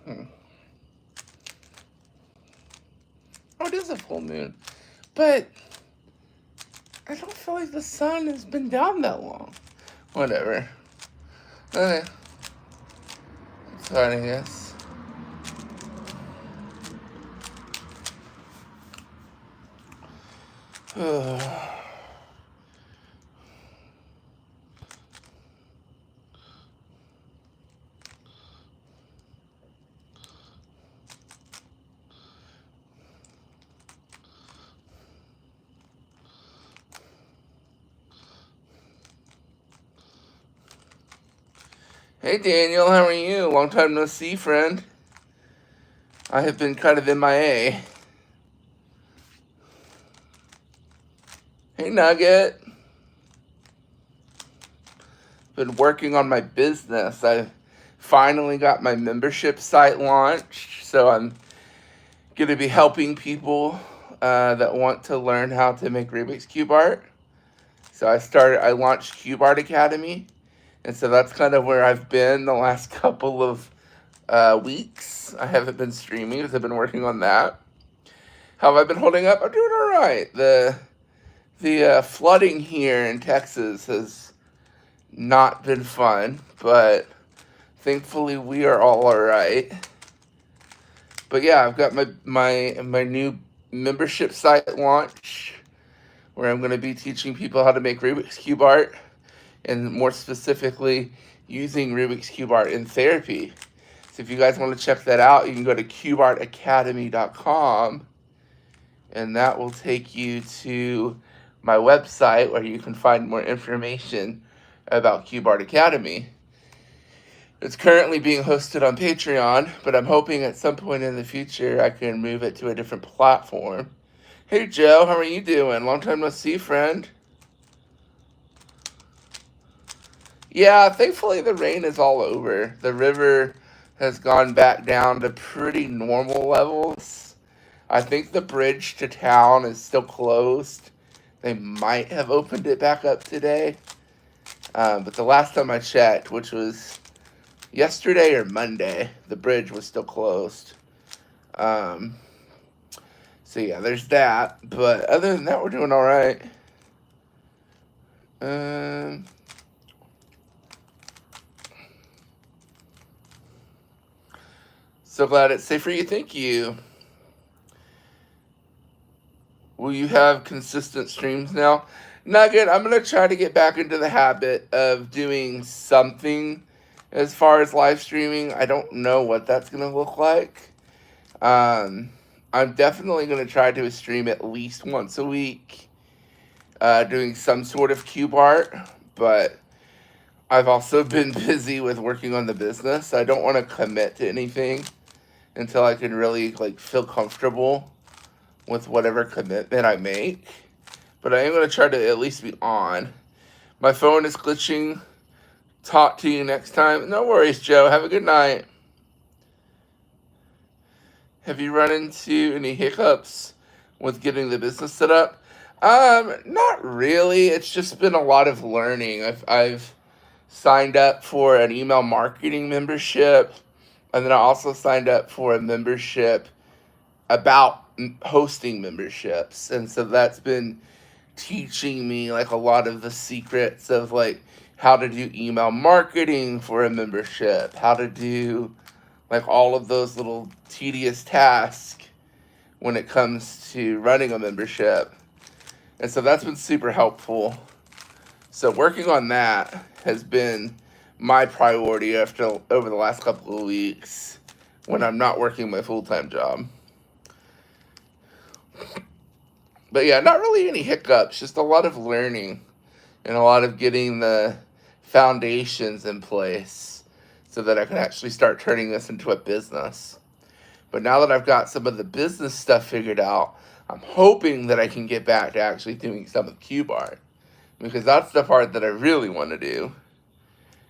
Oh, it is a full moon. But I don't feel like the sun has been down that long. Whatever. Okay. It's fine, I guess. Hey Daniel, how are you? Long time no see, friend. I have been kind of MIA. Hey Nugget. Been working on my business. I finally got my membership site launched, so I'm going to be helping people that want to learn how to make Rubik's Cube art. So I launched Cube Art Academy, and so that's kind of where I've been the last couple of weeks. I haven't been streaming because I've been working on that. How have I been holding up? I'm doing all right. The flooding here in Texas has not been fun, but thankfully we are all right. But yeah, I've got my new membership site launch where I'm going to be teaching people how to make Rubik's Cube art, and more specifically using Rubik's Cube art in therapy. So if you guys want to check that out, you can go to cubeartacademy.com, and that will take you to my website where you can find more information about Cube Art Academy. It's currently being hosted on Patreon, but I'm hoping at some point in the future I can move it to a different platform. Hey Joe, how are you doing? Long time no see, friend. Yeah, thankfully the rain is all over. The river has gone back down to pretty normal levels. I think the bridge to town is still closed. They might have opened it back up today. But the last time I checked, which was yesterday or Monday, the bridge was still closed. So yeah, there's that. But other than that, we're doing all right. So glad it's safe for you. Thank you. Will you have consistent streams now? Nugget, I'm going to try to get back into the habit of doing something as far as live streaming. I don't know what that's going to look like. I'm definitely going to try to stream at least once a week, doing some sort of cube art, but I've also been busy with working on the business. I don't want to commit to anything until I can really feel comfortable with whatever commitment I make. But I am going to try to at least be on. My phone is glitching. Talk to you next time. No worries, Joe. Have a good night. Have you run into any hiccups with getting the business set up? Not really. It's just been a lot of learning. I've signed up for an email marketing membership, and then I also signed up for a membership about hosting memberships, and so that's been teaching me a lot of the secrets of how to do email marketing for a membership, how to do all of those little tedious tasks when it comes to running a membership. And so that's been super helpful. So working on that has been my priority over the last couple of weeks when I'm not working my full-time job. But yeah, not really any hiccups, just a lot of learning and a lot of getting the foundations in place so that I can actually start turning this into a business. But now that I've got some of the business stuff figured out, I'm hoping that I can get back to actually doing some of the cube art, because that's the part that I really want to do,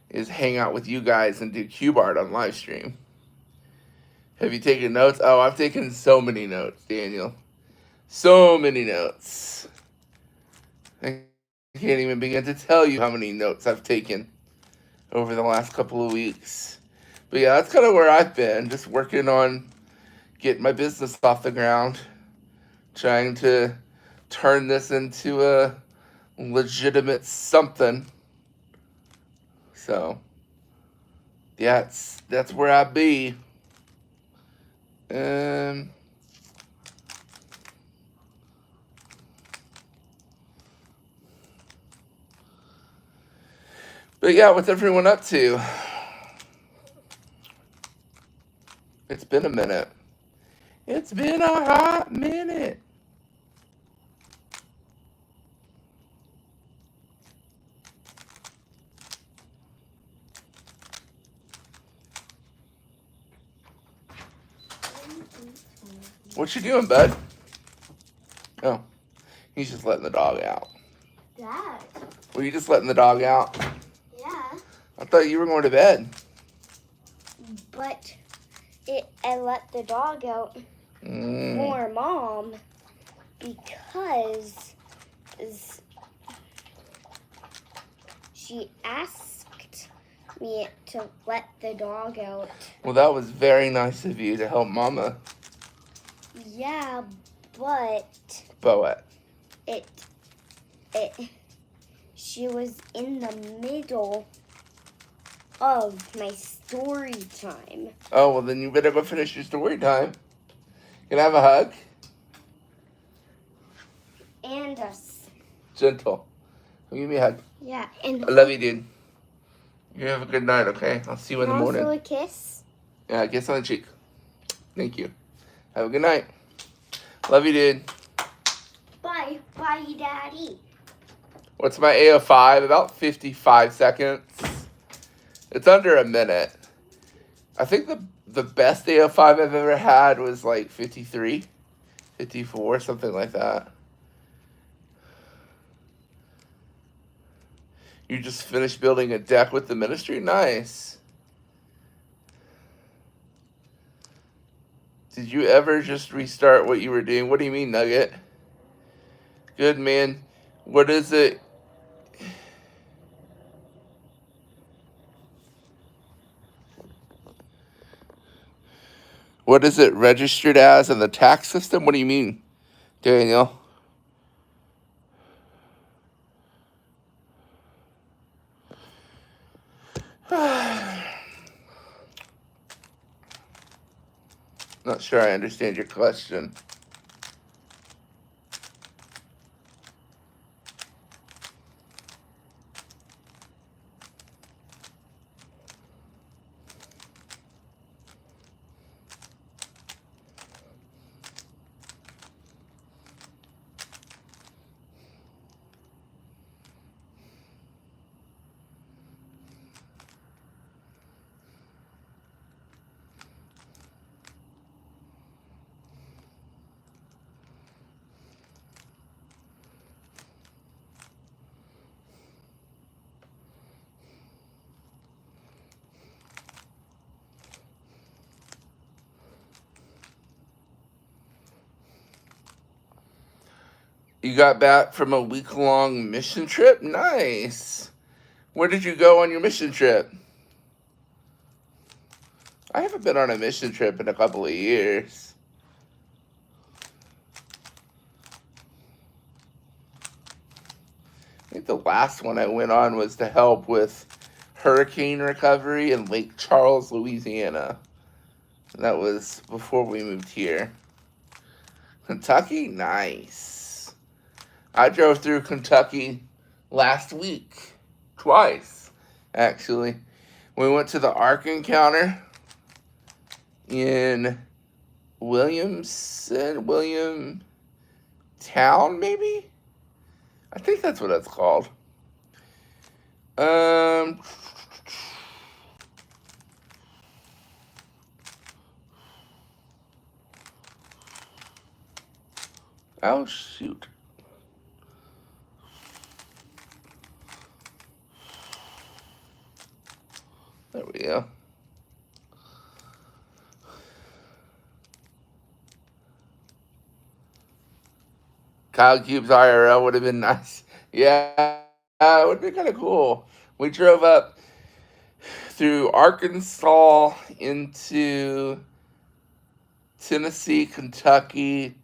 is hang out with you guys and do cube art on live stream. Have you taken notes? Oh, I've taken so many notes, Daniel. So many notes. I can't even begin to tell you how many notes I've taken over the last couple of weeks. But yeah, that's kind of where I've been, just working on getting my business off the ground, trying to turn this into a legitimate something. So yeah, that's where I be. Um, but yeah, what's everyone up to? It's been a minute. It's been a hot minute. What you doing, bud? Oh, he's just letting the dog out. Dad. Were you just letting the dog out? Yeah. I thought you were going to bed. But I let the dog out for Mom because she asked me to let the dog out. Well, that was very nice of you to help Mama. Yeah, but what? She was in the middle of my story time. Oh, well, then you better go finish your story time. Can I have a hug? And us. Gentle. Give me a hug. Yeah, and I love you, dude. You have a good night, okay? I'll see you in the morning. also a kiss. Yeah, kiss on the cheek. Thank you. Have a good night. Love you, dude. Bye. Bye, Daddy. What's my AO5? About 55 seconds. It's under a minute. I think the best AO5 I've ever had was like 53, 54, something like that. You just finished building a deck with the ministry? Nice. Did you ever just restart what you were doing? What do you mean, Nugget? Good, man. What is it? What is it registered as in the tax system? What do you mean, Daniel? Not sure I understand your question. You got back from a week-long mission trip? Nice. Where did you go on your mission trip? I haven't been on a mission trip in a couple of years. I think the last one I went on was to help with hurricane recovery in Lake Charles, Louisiana. That was before we moved here. Kentucky? Nice. I drove through Kentucky last week. Twice, actually. We went to the Ark Encounter in Williamstown, maybe? I think that's what it's called. Oh, shoot. There we go. Kyle Cubes IRL would have been nice. Yeah, it would be kind of cool. We drove up through Arkansas into Tennessee, Kentucky,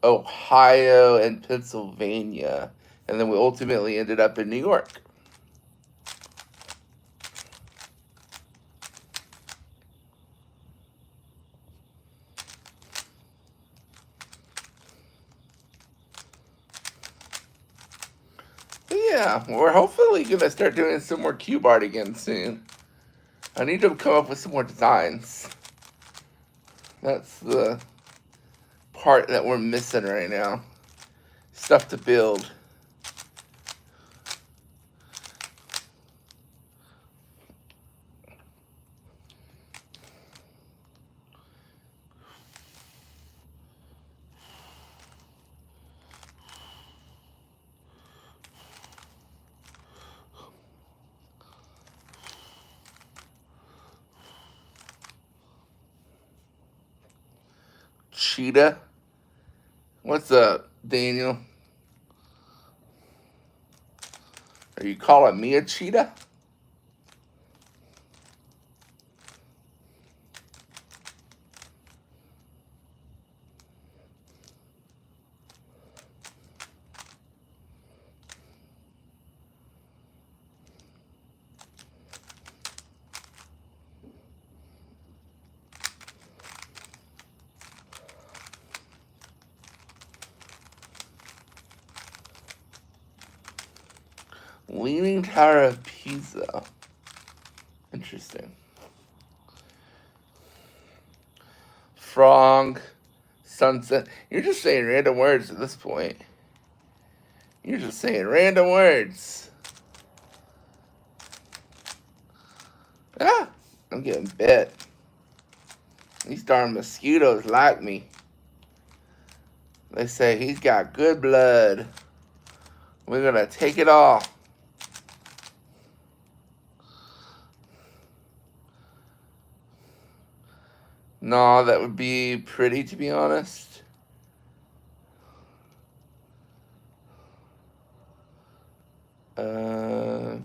Ohio, and Pennsylvania. And then we ultimately ended up in New York. But yeah, we're hopefully going to start doing some more cube art again soon. I need to come up with some more designs. That's the part that we're missing right now. Stuff to build. Cheetah. What's up, Daniel? Are you calling me a cheetah? Leaning Tower of Pisa. Interesting. Frog. Sunset. You're just saying random words at this point. You're just saying random words. Ah, I'm getting bit. These darn mosquitoes like me. They say he's got good blood. We're gonna take it all. No, that would be pretty, to be honest. Uh,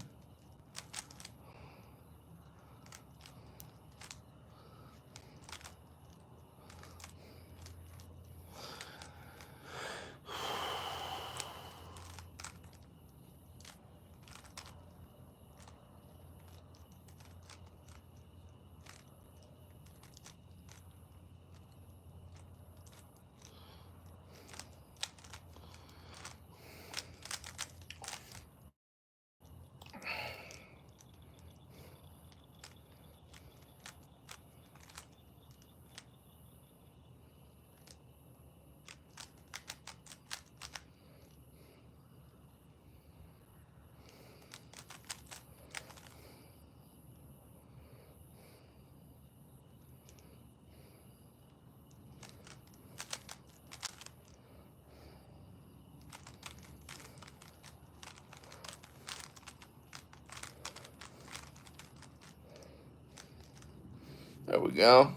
there we go.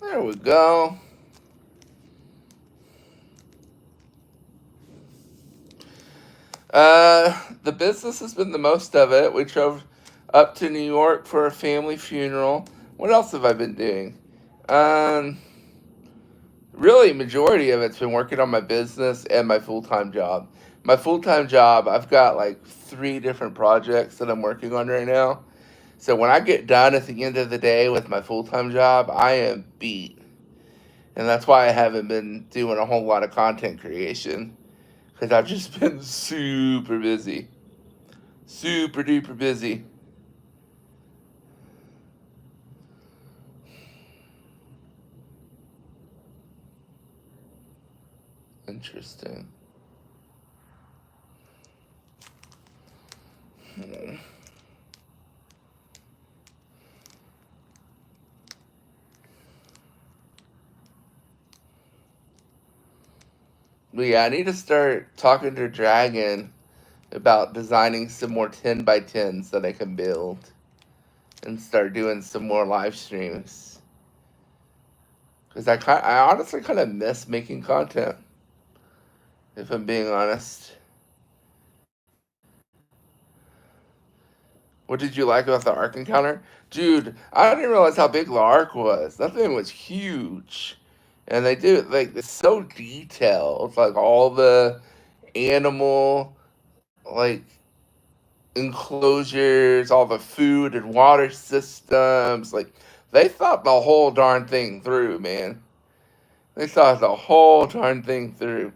There we go. The business has been the most of it. We drove up to New York for a family funeral. What else have I been doing? Really, majority of it's been working on my business and my full-time job. My full-time job, I've got like 3 different projects that I'm working on right now. So when I get done at the end of the day with my full-time job, I am beat. And that's why I haven't been doing a whole lot of content creation. Because I've just been super busy. Super duper busy. Interesting. But yeah, I need to start talking to Dragon about designing some more 10 by 10s that I can build and start doing some more live streams. Because I honestly kind of miss making content, if I'm being honest. What did you like about the Ark encounter? Dude, I didn't realize how big the Ark was. That thing was huge. And they do like it's so detailed. Like all the animal like enclosures, all the food and water systems. Like they thought the whole darn thing through, man. They thought the whole darn thing through.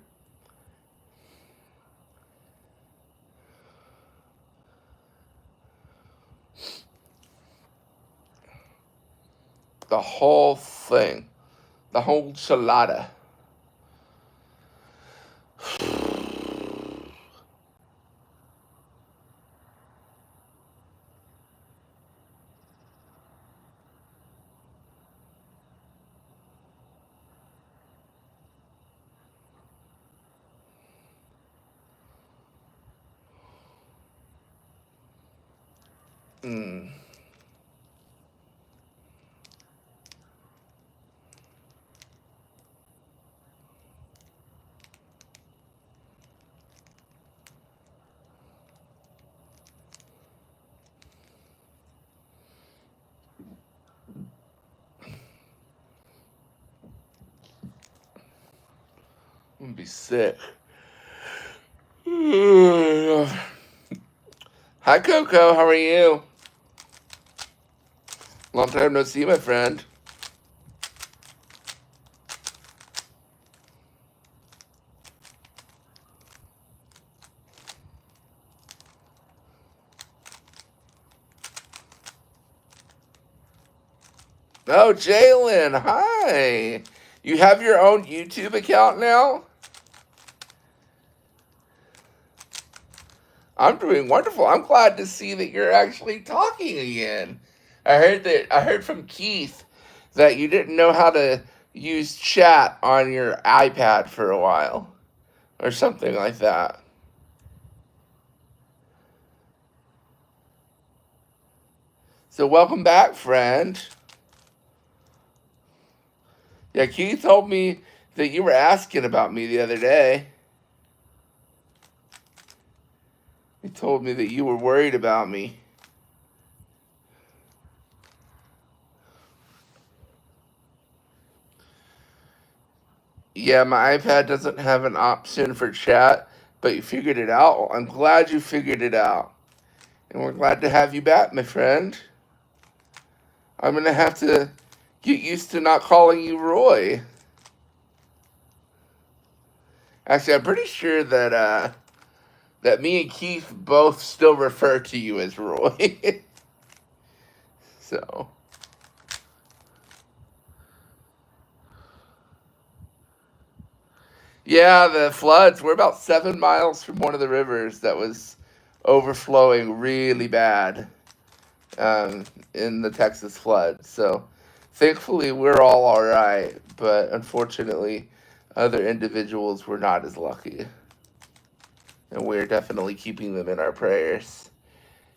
The whole thing. The whole chalada. Mm. I'm gonna be sick. Hi, Coco. How are you? Long time no see, my friend. Oh, Jalen. Hi. You have your own YouTube account now? I'm doing wonderful. I'm glad to see that you're actually talking again. I heard from Keith that you didn't know how to use chat on your iPad for a while or something like that. So welcome back, friend. Yeah, Keith told me that you were asking about me the other day. He told me that you were worried about me. Yeah, my iPad doesn't have an option for chat, but you figured it out. I'm glad you figured it out. And we're glad to have you back, my friend. I'm going to have to get used to not calling you Roy. Actually, I'm pretty sure that me and Keith both still refer to you as Roy. So, yeah, the floods. We're about 7 miles from one of the rivers that was overflowing really bad in the Texas flood. So, thankfully, we're all right. But unfortunately, other individuals were not as lucky. And we're definitely keeping them in our prayers.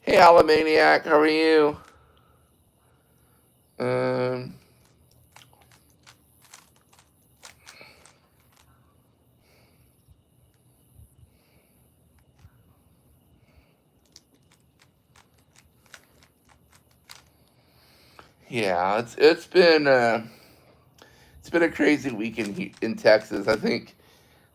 Hey, Alamaniac, how are you? Um, yeah, it's been a crazy week in Texas. I think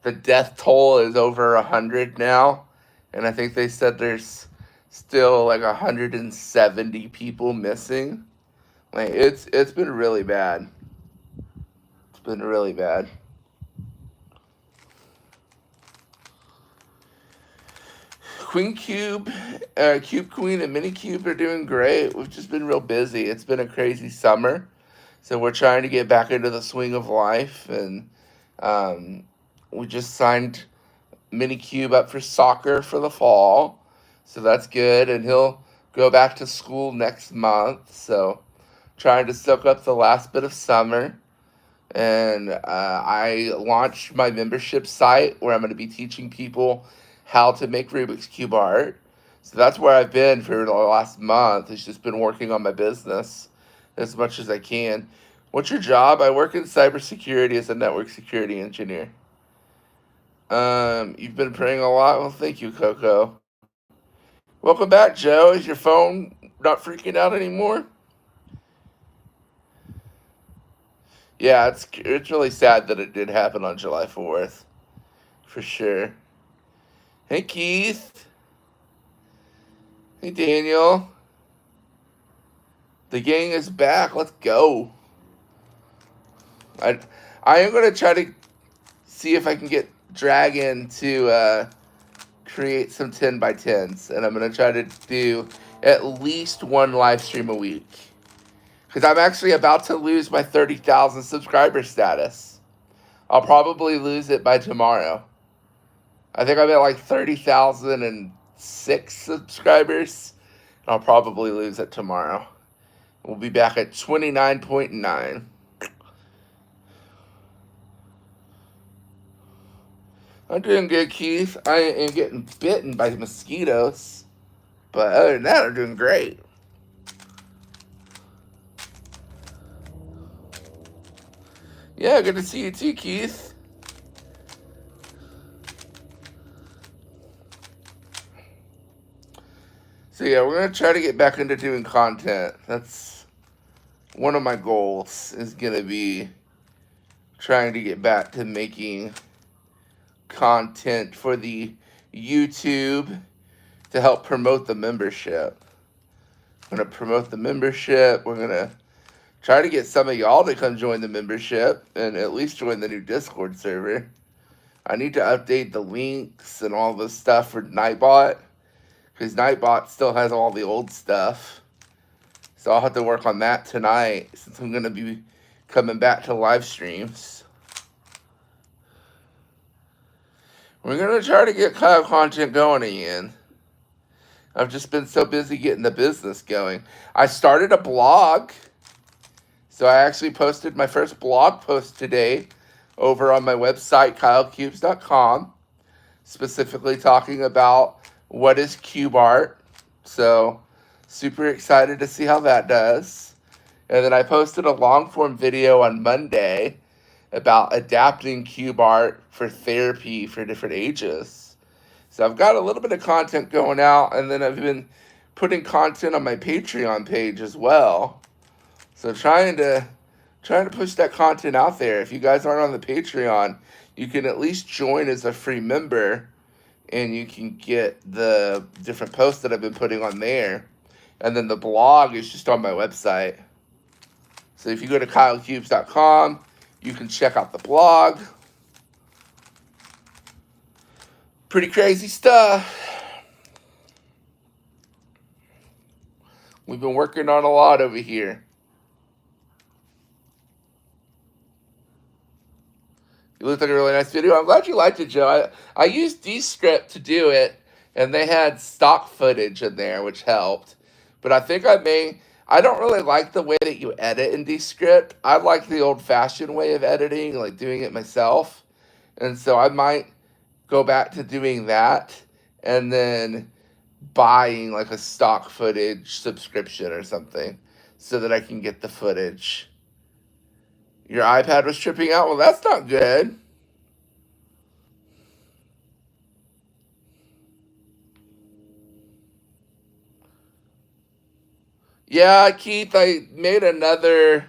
the death toll is over 100 now, and I think they said there's still like 170 people missing. Like it's been really bad. It's been really bad. Queen Cube, Cube Queen, and Mini Cube are doing great. We've just been real busy. It's been a crazy summer, so we're trying to get back into the swing of life, and um, we just signed Mini Cube up for soccer for the fall, so that's good. And he'll go back to school next month. So trying to soak up the last bit of summer. And I launched my membership site where I'm going to be teaching people how to make Rubik's Cube art. So that's where I've been for the last month. It's just been working on my business as much as I can. What's your job? I work in cybersecurity as a network security engineer. You've been praying a lot. Well, thank you, Coco. Welcome back, Joe. Is your phone not freaking out anymore? Yeah, it's really sad that it did happen on July 4th, for sure. Hey, Keith. Hey, Daniel. The gang is back. Let's go. I I am gonna try to see if I can get Dragon to create some 10x10s, and I'm gonna try to do at least one live stream a week. Because I'm actually about to lose my 30,000 subscriber status. I'll probably lose it by tomorrow. I think I'm at like 30,006 subscribers. And I'll probably lose it tomorrow. We'll be back at 29.9. I'm doing good, Keith. I am getting bitten by mosquitoes. But other than that, I'm doing great. Yeah, good to see you too, Keith. So yeah, we're gonna try to get back into doing content. That's one of my goals, is gonna be trying to get back to making content for the YouTube to help promote the membership. I'm gonna promote the membership. We're gonna try to get some of y'all to come join the membership and at least join the new Discord server. I need to update the links and all the stuff for Nightbot, because Nightbot still has all the old stuff. So I'll have to work on that tonight, since I'm going to be coming back to live streams. We're going to try to get kind of content going again. I've just been so busy getting the business going. I started a blog. So I actually posted my first blog post today over on my website, KyleCubes.com, specifically talking about what is cube art. So super excited to see how that does. And then I posted a long form video on Monday about adapting cube art for therapy for different ages. So I've got a little bit of content going out, and then I've been putting content on my Patreon page as well. So trying to push that content out there. If you guys aren't on the Patreon, you can at least join as a free member, and you can get the different posts that I've been putting on there. And then the blog is just on my website. So if you go to KyleCubes.com, you can check out the blog. Pretty crazy stuff. We've been working on a lot over here. It looked like a really nice video. I'm glad you liked it, Joe. I used Descript to do it, and they had stock footage in there, which helped. But I think I don't really like the way that you edit in Descript. I like the old-fashioned way of editing, like doing it myself. And so I might go back to doing that, and then buying like a stock footage subscription or something, so that I can get the footage. Your iPad was tripping out? Well, that's not good. Yeah, Keith, I made another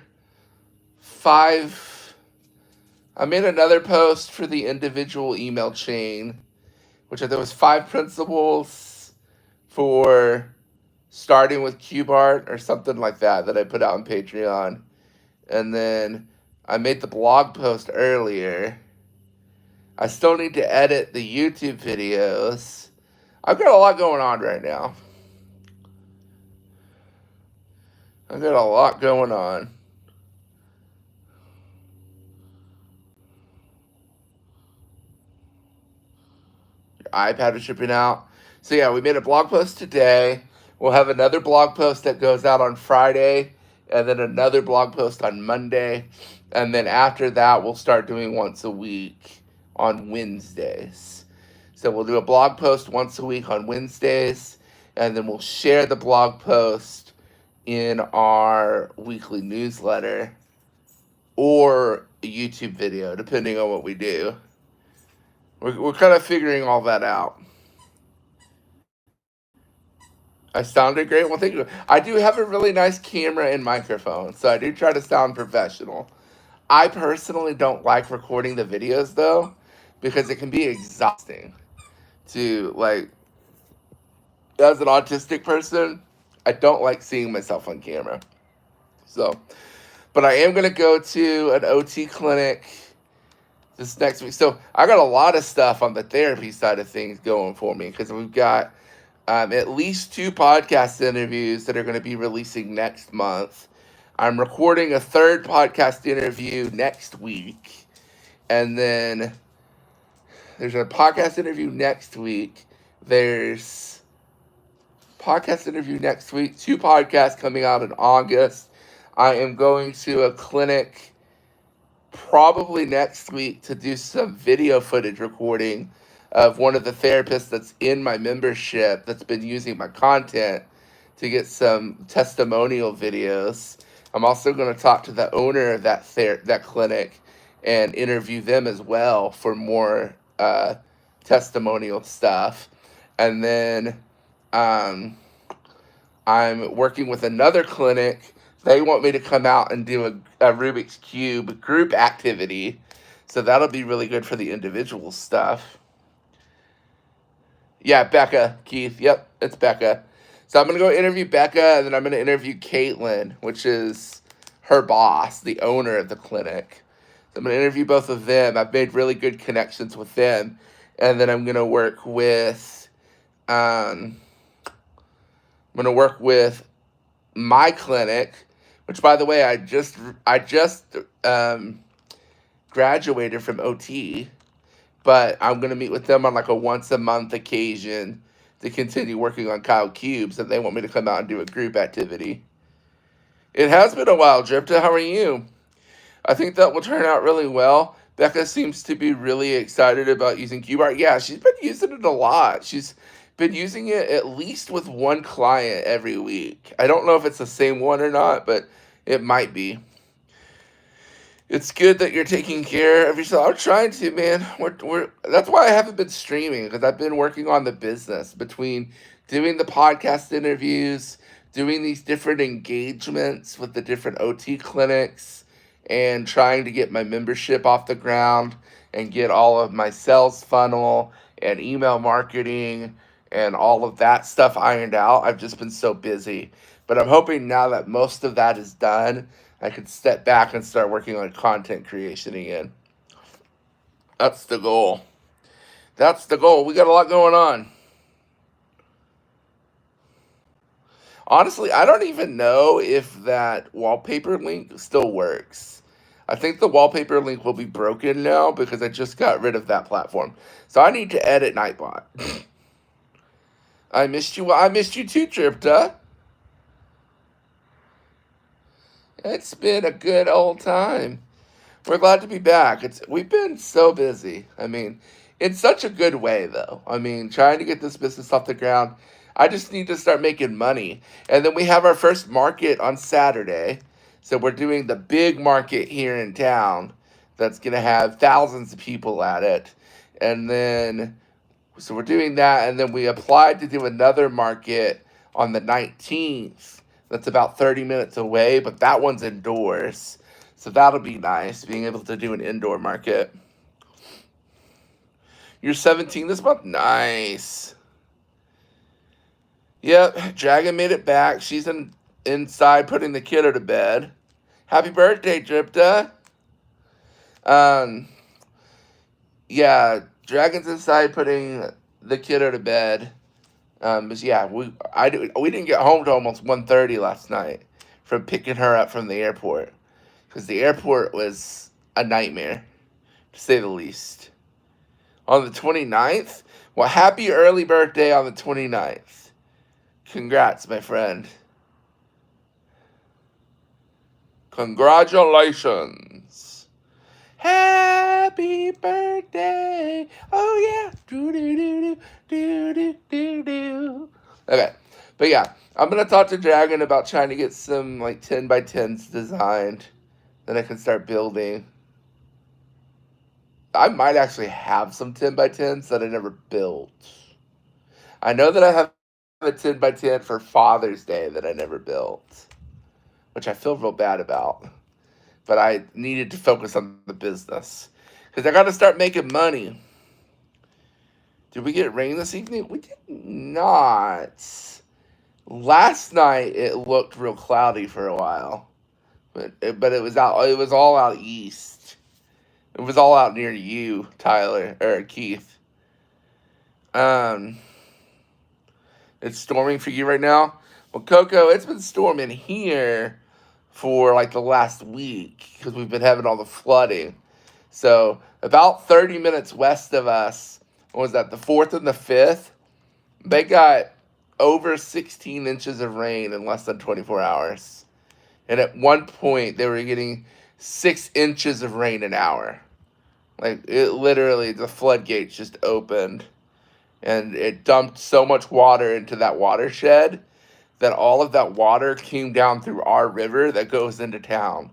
post for the individual email chain, which there was 5 principles for starting with CubeArt or something like that I put out on Patreon. And then I made the blog post earlier. I still need to edit the YouTube videos. I've got a lot going on right now. I've got a lot going on. Your iPad is shipping out. So yeah, we made a blog post today. We'll have another blog post that goes out on Friday, and then another blog post on Monday. And then after that, we'll start doing once a week on Wednesdays. So we'll do a blog post once a week on Wednesdays, and then we'll share the blog post in our weekly newsletter or a YouTube video, depending on what we do. We're kind of figuring all that out. I sounded great. Well, thank you. I do have a really nice camera and microphone, so I do try to sound professional. I personally don't like recording the videos though, because it can be exhausting to like as an autistic person. I don't like seeing myself on camera. So, but I am gonna go to an OT clinic this next week. So I got a lot of stuff on the therapy side of things going for me because we've got at least 2 podcast interviews that are going to be releasing next month. I'm recording a third podcast interview next week. And then there's a podcast interview next week. There's podcast interview next week. 2 podcasts coming out in August. I am going to a clinic probably next week to do some video footage recording of one of the therapists that's in my membership that's been using my content to get some testimonial videos. I'm also going to talk to the owner of that clinic and interview them as well for more testimonial stuff. And then I'm working with another clinic. They want me to come out and do a Rubik's Cube group activity. So that'll be really good for the individual stuff. Yeah, Becca, Keith. Yep, it's Becca. So I'm going to go interview Becca, and then I'm going to interview Caitlin, which is her boss, the owner of the clinic. So I'm going to interview both of them. I've made really good connections with them. And then I'm going to work with my clinic, which, by the way, I just graduated from OT, but I'm going to meet with them on like a once a month occasion to continue working on Kyle Cubes, and they want me to come out and do a group activity. It has been a while, Dripta. How are you? I think that will turn out really well. Becca seems to be really excited about using CubeArt. Yeah, she's been using it a lot. She's been using it at least with one client every week. I don't know if it's the same one or not, but it might be. It's good that you're taking care of yourself. I'm trying to, man. That's why I haven't been streaming, because I've been working on the business between doing the podcast interviews, doing these different engagements with the different OT clinics, and trying to get my membership off the ground and get all of my sales funnel and email marketing and all of that stuff ironed out. I've just been so busy. But I'm hoping now that most of that is done, I can step back and start working on content creation again. That's the goal. That's the goal. We got a lot going on. Honestly, I don't even know if that wallpaper link still works. I think the wallpaper link will be broken now because I just got rid of that platform. So I need to edit Nightbot. I missed you. I missed you too, Tripta. It's been a good old time. We're glad to be back. We've been so busy. I mean, in such a good way, though. I mean, trying to get this business off the ground. I just need to start making money. And then we have our first market on Saturday. So we're doing the big market here in town that's going to have thousands of people at it. And then, so we're doing that. And then we applied to do another market on the 19th. That's about 30 minutes away, but that one's indoors. So that'll be nice, being able to do an indoor market. You're 17 this month? Nice. Yep, Dragon made it back. She's inside putting the kiddo to bed. Happy birthday, Dripta. Yeah, Dragon's inside putting the kiddo to bed. But yeah, we didn't get home till almost 1:30 last night from picking her up from the airport. Because the airport was a nightmare, to say the least. On the 29th? Well, happy early birthday on the 29th. Congrats, my friend. Congratulations. Happy birthday. Oh, yeah. Do. Okay. But yeah, I'm going to talk to Dragon about trying to get some like 10 by 10s designed. Then I can start building. I might actually have some 10 by 10s that I never built. I know that I have a 10 by 10 for Father's Day that I never built, which I feel real bad about. But I needed to focus on the business because I got to start making money. Did we get rain this evening? We did not. Last night it looked real cloudy for a while, but it was out. It was all out east. It was all out near you, Tyler or Keith. Um, it's storming for you right now. Well, Coco, it's been storming here for like the last week because we've been having all the flooding. So about 30 minutes west of us, what was that, the 4th and the 5th? They got over 16 inches of rain in less than 24 hours. And at one point, they were getting 6 inches of rain an hour. Like, it literally, the floodgates just opened. And it dumped so much water into that watershed that all of that water came down through our river that goes into town.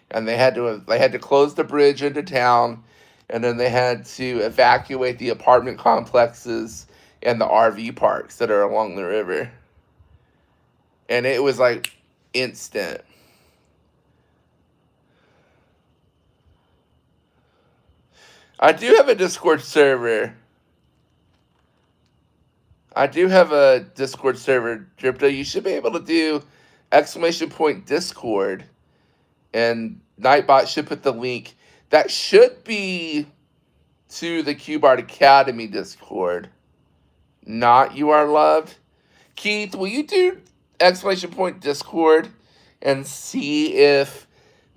And they had to close the bridge into town, and then they had to evacuate the apartment complexes and the RV parks that are along the river. And it was like instant. I do have a Discord server. Dripto. You should be able to do !Discord, and Nightbot should put the link. That should be to the Cube Art Academy Discord, not You Are Loved. Keith, will you do !Discord and see if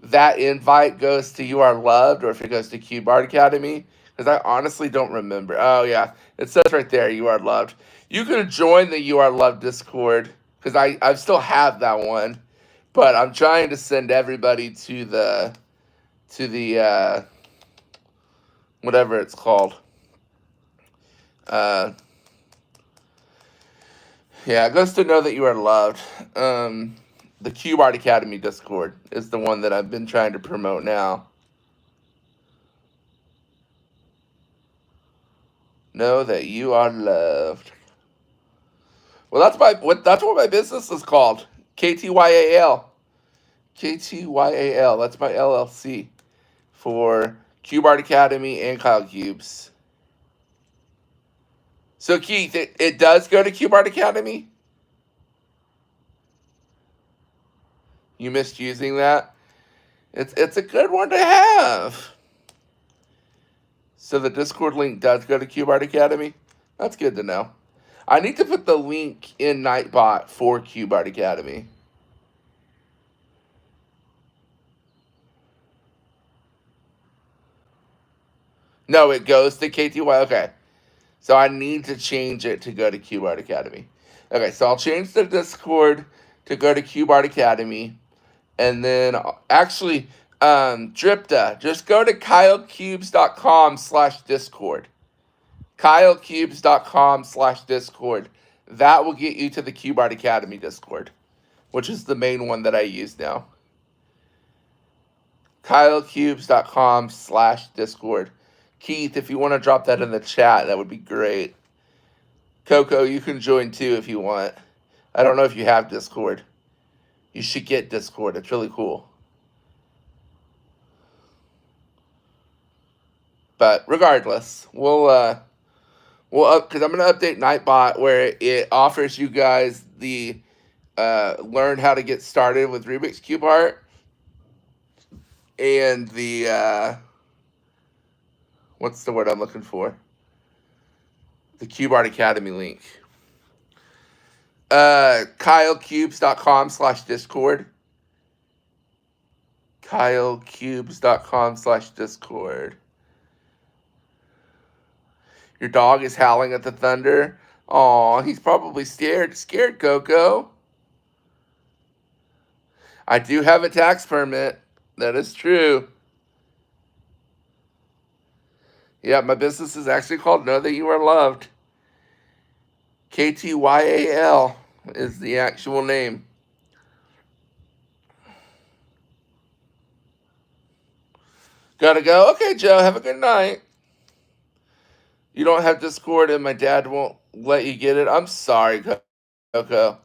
that invite goes to You Are Loved or if it goes to Cube Art Academy? Because I honestly don't remember. Oh, yeah. It says right there, You Are Loved. You can join the You Are Loved Discord because I still have that one. But I'm trying to send everybody to the whatever it's called. Yeah, it goes to Know That You Are Loved. The Cube Art Academy Discord is the one that I've been trying to promote now. Know that you are loved. Well, that's what my business is called. KTYAL. KTYAL. That's my LLC for Cube Art Academy and Kyle Cubes. So Keith, it does go to Cube Art Academy? You missed using that? It's a good one to have. So the Discord link does go to Cube Art Academy? That's good to know. I need to put the link in Nightbot for Cube Art Academy. No, it goes to KTY. Okay. So I need to change it to go to Cube Art Academy. Okay, so I'll change the Discord to go to Cube Art Academy. And then, actually, Dripta, just go to KyleCubes.com/Discord. KyleCubes.com/Discord. That will get you to the Cube Art Academy Discord, which is the main one that I use now. KyleCubes.com/Discord. Keith, if you want to drop that in the chat, that would be great. Coco, you can join too if you want. I don't know if you have Discord. You should get Discord. It's really cool. But regardless, because I'm gonna update Nightbot where it offers you guys the learn how to get started with Rubik's Cube art and the what's the word I'm looking for? The Cube Art Academy link. KyleCubes.com/Discord. KyleCubes.com/Discord. Your dog is howling at the thunder. Aw, he's probably scared, Coco. I do have a tax permit. That is true. Yeah, my business is actually called Know That You Are Loved. KTYAL is the actual name. Gotta go? Okay, Joe, have a good night. You don't have Discord and my dad won't let you get it? I'm sorry, Coco.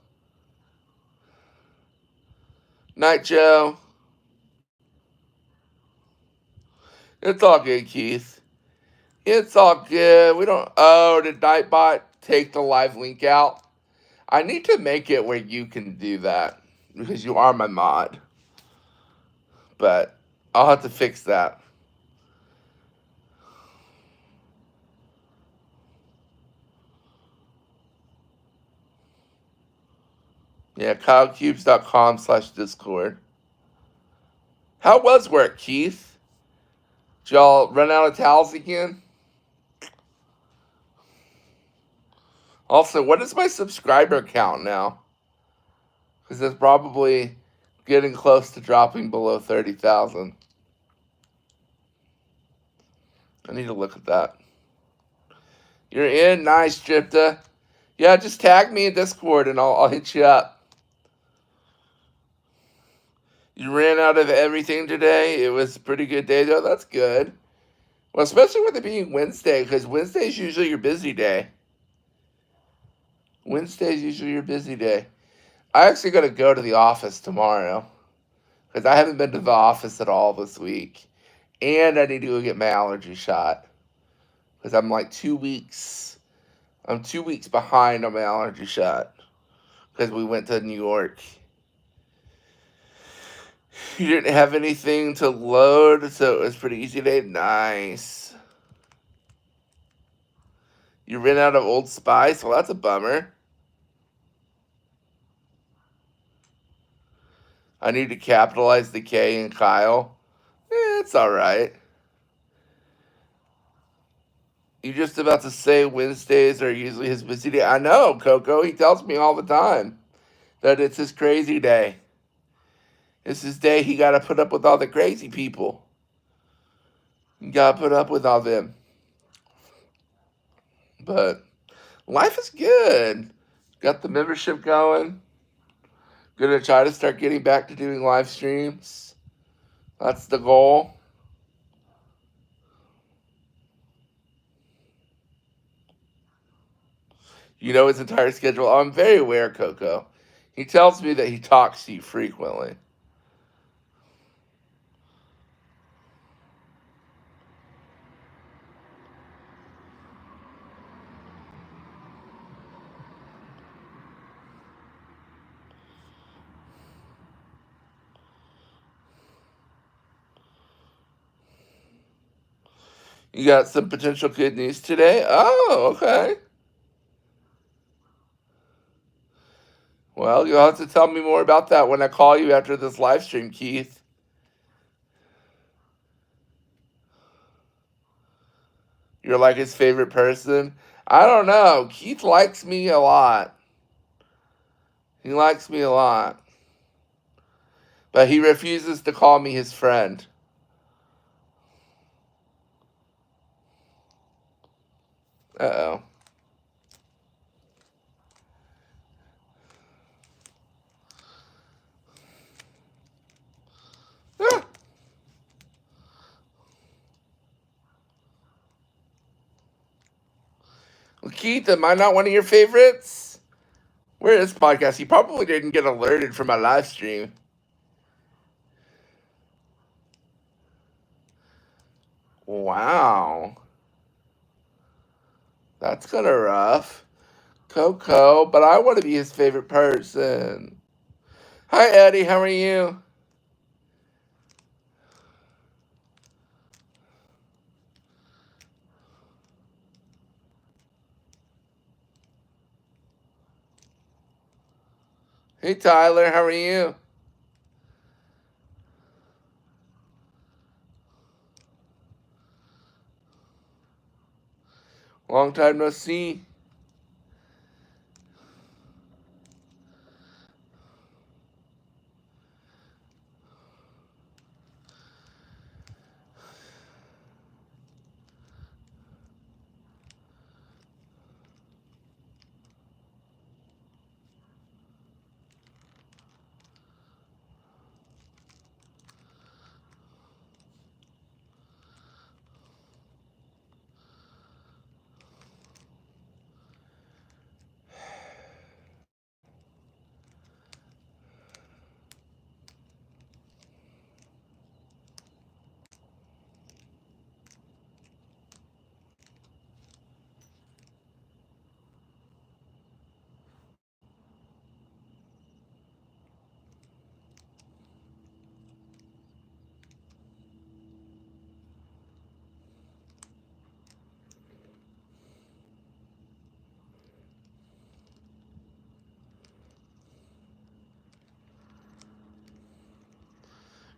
Night, Joe. It's all good, Keith. It's all good. We don't. Oh, did Nightbot take the live link out? I need to make it where you can do that because you are my mod. But I'll have to fix that. Yeah, KyleCubes.com/Discord. How was work, Keith? Did y'all run out of towels again? Also, what is my subscriber count now? Because it's probably getting close to dropping below 30,000. I need to look at that. You're in? Nice, Dripta. Yeah, just tag me in Discord and I'll hit you up. You ran out of everything today? It was a pretty good day, though. That's good. Well, especially with it being Wednesday, because Wednesday is usually your busy day. Wednesday is usually your busy day. I actually got to go to the office tomorrow because I haven't been to the office at all this week. And I need to go get my allergy shot because I'm like 2 weeks. I'm 2 weeks behind on my allergy shot because we went to New York. You didn't have anything to load, so it was pretty easy today. Nice. You ran out of Old Spice? Well, that's a bummer. I need to capitalize the K in Kyle. It's alright. You're just about to say Wednesdays are usually his busy day. I know, Coco. He tells me all the time that it's his crazy day. It's his day he got to put up with all the crazy people. You got to put up with all them. But life is good. Got the membership going. Gonna try to start getting back to doing live streams. That's the goal. You know his entire schedule. I'm very aware, Coco. He tells me that he talks to you frequently. You got some potential good news today? Oh, okay. Well, you'll have to tell me more about that when I call you after this live stream, Keith. You're like his favorite person? I don't know. Keith likes me a lot. He likes me a lot. But he refuses to call me his friend. Uh-oh. Ah. Well, Keith, am I not one of your favorites? Where is podcast? He probably didn't get alerted from my live stream. Wow. That's kind of rough. Coco, but I want to be his favorite person. Hi, Eddie. How are you? Hey, Tyler. How are you? Long time no see.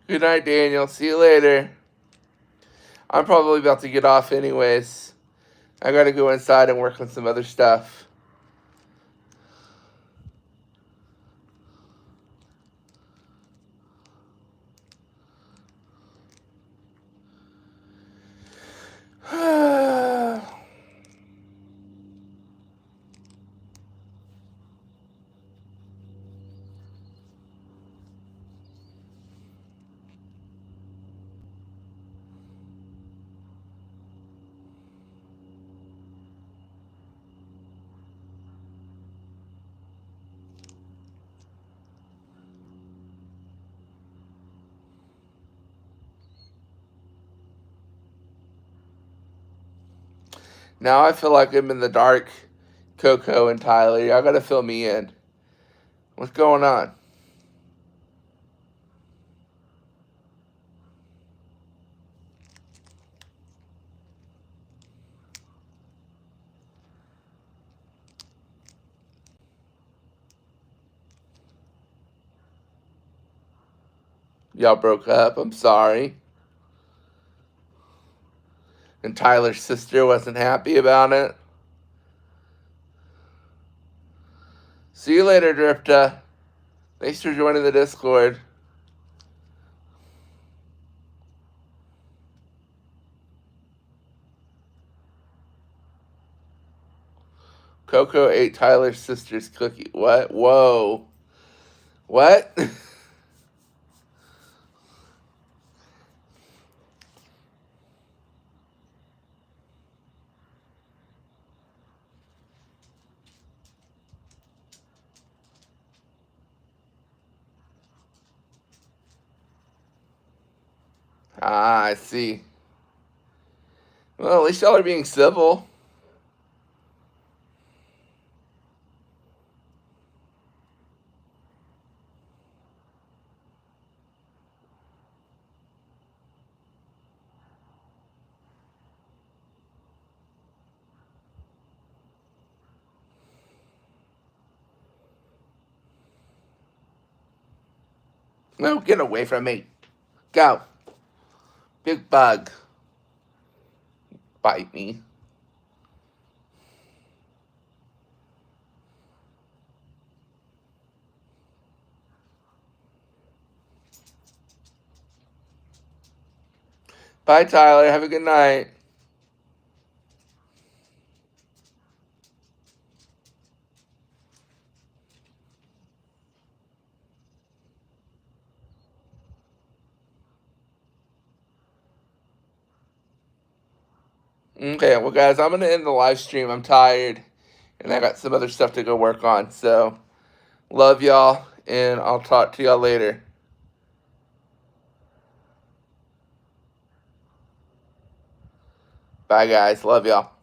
Good night, Daniel. See you later. I'm probably about to get off anyways. I gotta go inside and work on some other stuff. Now I feel like I'm in the dark, Coco and Tyler. Y'all gotta fill me in. What's going on? Y'all broke up. I'm sorry. And Tyler's sister wasn't happy about it. See you later, Drifta. Thanks for joining the Discord. Coco ate Tyler's sister's cookie. What? Whoa. What? Ah, I see. Well, at least y'all are being civil. No, get away from me. Go. Big bug. Bite me. Bye, Tyler. Have a good night. Okay, well, guys, I'm going to end the live stream. I'm tired, and I got some other stuff to go work on. So, love y'all, and I'll talk to y'all later. Bye, guys. Love y'all.